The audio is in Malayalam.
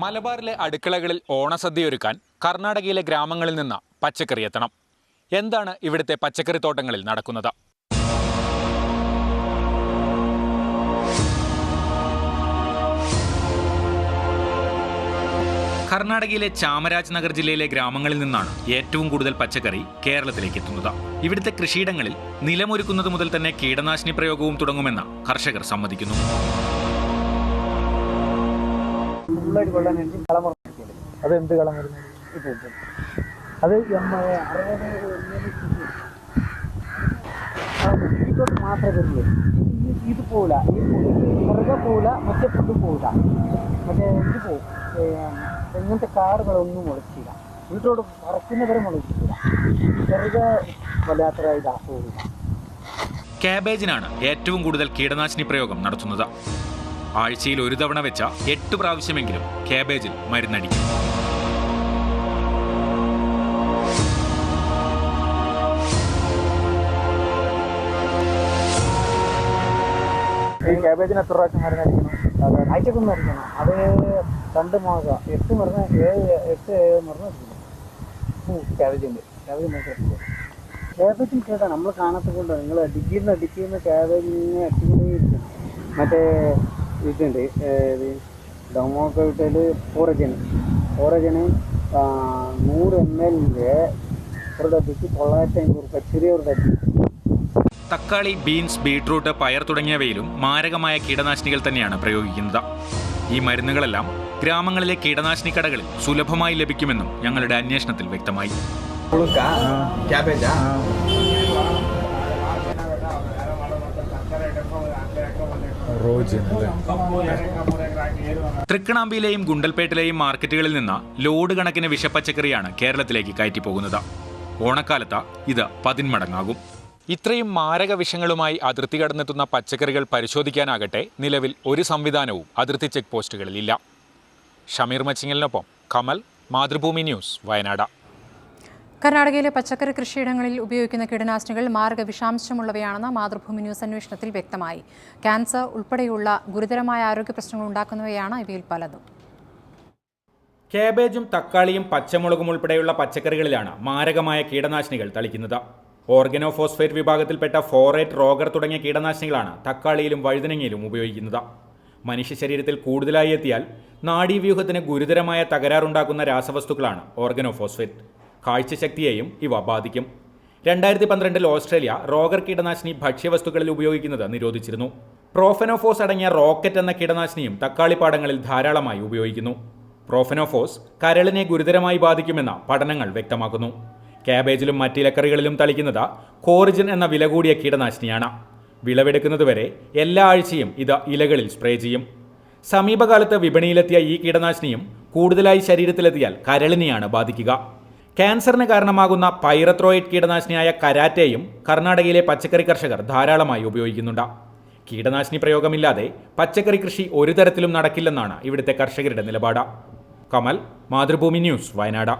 മലബാറിലെ അടുക്കളകളിൽ ഓണസദ്യയൊരുക്കാൻ കർണാടകയിലെ ഗ്രാമങ്ങളിൽ നിന്ന് പച്ചക്കറി എത്തണം. എന്താണ് ഇവിടുത്തെ പച്ചക്കറിത്തോട്ടങ്ങളിൽ നടക്കുന്നത്? കർണാടകയിലെ ചാമരാജ് നഗർ ജില്ലയിലെ ഗ്രാമങ്ങളിൽ നിന്നാണ് ഏറ്റവും കൂടുതൽ പച്ചക്കറി കേരളത്തിലേക്ക് എത്തുന്നത്. ഇവിടുത്തെ കൃഷിയിടങ്ങളിൽ നിലമൊരുക്കുന്നത് മുതൽ തന്നെ കീടനാശിനി പ്രയോഗവും തുടങ്ങുമെന്ന് കർഷകർ സമ്മതിക്കുന്നു. അതെന്ത് കളം അത് മാത്രമേ ഇത് പോവില്ല, ഈ മുറുക പോവില്ല, മറ്റേ ഫുഡ് പോവില്ല, മറ്റേ ഇത് പോവും. ഇങ്ങനത്തെ കാടുകളൊന്നും മുളച്ചില്ല, വീട്ടോട് പറക്കുന്നവരെ മുളച്ചില്ല, ചെറുത് വല്ലാത്ത ഇതാക്കില്ല. കാബേജിനാണ് ഏറ്റവും കൂടുതൽ കീടനാശിനി പ്രയോഗം നടത്തുന്നത്. ആഴ്ചയിൽ ഒരു തവണ വെച്ച 8 പ്രാവശ്യമെങ്കിലും കാബേജിൽ മരുന്നടിക്കും. ഈ ക്യാബേജിന് എത്ര പ്രാവശ്യം മരുന്നടിക്കണം? ആഴ്ചക്കൊന്നും അടിക്കണം. അത് 2 മാസം 8 മരുന്ന് 7 മരുന്ന് അടിക്കണം. ക്യാബേജുണ്ട്, ക്യാബേജിന് കേട്ടാ നമ്മൾ കാണാത്തതുകൊണ്ട് നിങ്ങൾ അടിക്കുന്ന ക്യാബേജിനെ അടിച്ചുകൊണ്ടേയിരിക്കണം. മറ്റേ ഇതുണ്ട്, ഡൊമോക്കോ വിട്ടതിൽ ഓറഞ്ചിന് 100 ml ഒരു ഡബ്ബയ്ക്ക് 950 രൂപ, ചെറിയൊരു ഡബ്ബി. തക്കാളി, ബീൻസ്, ബീട്രൂട്ട്, പയർ തുടങ്ങിയവയിലും മാരകമായ കീടനാശിനികൾ തന്നെയാണ് പ്രയോഗിക്കുന്നത്. ഈ മരുന്നുകളെല്ലാം ഗ്രാമങ്ങളിലെ കീടനാശിനി കടകളിൽ സുലഭമായി ലഭിക്കുമെന്നും ഞങ്ങളുടെ അന്വേഷണത്തിൽ വ്യക്തമായി. തൃക്കണാമ്പിയിലെയും ഗുണ്ടൽപേട്ടിലെയും മാർക്കറ്റുകളിൽ നിന്ന് ലോഡ് കണക്കിന് വിഷപ്പച്ചക്കറിയാണ് കേരളത്തിലേക്ക് കയറ്റിപ്പോകുന്നത്. ഓണക്കാലത്ത് ഇത് 10 മടങ്ങാകും. ഇത്രയും മാരക വിഷങ്ങളുമായി അതിർത്തി കടന്നെത്തുന്ന പച്ചക്കറികൾ പരിശോധിക്കാനാകട്ടെ നിലവിൽ ഒരു സംവിധാനവും അതിർത്തി ചെക്ക് പോസ്റ്റുകളിലില്ല. ഷമീർ മച്ചിങ്ങലിനൊപ്പം കമൽ, മാതൃഭൂമി ന്യൂസ്, വയനാട്. കർണാടകയിലെ പച്ചക്കറി കൃഷിയിടങ്ങളിൽ ഉപയോഗിക്കുന്ന കീടനാശിനികൾ മാരക വിഷാംശമുള്ളവയാണെന്ന് മാതൃഭൂമി ന്യൂസ് അന്വേഷണത്തിൽ വ്യക്തമായി. ക്യാൻസർ ഉൾപ്പെടെയുള്ള ഗുരുതരമായ ആരോഗ്യ പ്രശ്നങ്ങൾ ഉണ്ടാക്കുന്നവയാണ് ഇവയിൽ പലതും. കാബേജും തക്കാളിയും പച്ചമുളകും ഉൾപ്പെടെയുള്ള പച്ചക്കറികളിലാണ് മാരകമായ കീടനാശിനികൾ തളിക്കുന്നത്. ഓർഗനോഫോസ്ഫേറ്റ് വിഭാഗത്തിൽപ്പെട്ട ഫോറേറ്റ്, റോഗർ തുടങ്ങിയ കീടനാശിനികളാണ് തക്കാളിയിലും വഴുതനങ്ങയിലും ഉപയോഗിക്കുന്നത്. മനുഷ്യ ശരീരത്തിൽ കൂടുതലായി എത്തിയാൽ നാഡീവ്യൂഹത്തിന് ഗുരുതരമായ തകരാറുണ്ടാക്കുന്ന രാസവസ്തുക്കളാണ് ഓർഗനോഫോസ്ഫേറ്റ്. കാഴ്ചശക്തിയെയും ഇവ ബാധിക്കും. 2012 ഓസ്ട്രേലിയ റോഗർ കീടനാശിനി ഭക്ഷ്യവസ്തുക്കളിൽ ഉപയോഗിക്കുന്നത് നിരോധിച്ചിരുന്നു. പ്രോഫെനോഫോസ് അടങ്ങിയ റോക്കറ്റ് എന്ന കീടനാശിനിയും തക്കാളിപ്പാടങ്ങളിൽ ധാരാളമായി ഉപയോഗിക്കുന്നു. പ്രോഫെനോഫോസ് കരളിനെ ഗുരുതരമായി ബാധിക്കുമെന്ന് പഠനങ്ങൾ വ്യക്തമാക്കുന്നു. കാബേജിലും മറ്റിലക്കറികളിലും തളിക്കുന്നത് കോറിജിൻ എന്ന വില കൂടിയ കീടനാശിനിയാണ്. വിളവെടുക്കുന്നതുവരെ എല്ലാ ആഴ്ചയും ഇത് ഇലകളിൽ സ്പ്രേ ചെയ്യും. സമീപകാലത്ത് വിപണിയിലെത്തിയ ഈ കീടനാശിനിയും കൂടുതലായി ശരീരത്തിലെത്തിയാൽ കരളിനെയാണ് ബാധിക്കുക. ക്യാൻസറിന് കാരണമാകുന്ന പൈറത്രോയിഡ് കീടനാശിനിയായ കരാറ്റയും കർണാടകയിലെ പച്ചക്കറി കർഷകർ ധാരാളമായി ഉപയോഗിക്കുന്നുണ്ട്. കീടനാശിനി പ്രയോഗമില്ലാതെ പച്ചക്കറി കൃഷി ഒരു തരത്തിലും നടക്കില്ലെന്നാണ് ഇവിടുത്തെ കർഷകരുടെ നിലപാട്. കമൽ, മാതൃഭൂമി ന്യൂസ്, വയനാട്.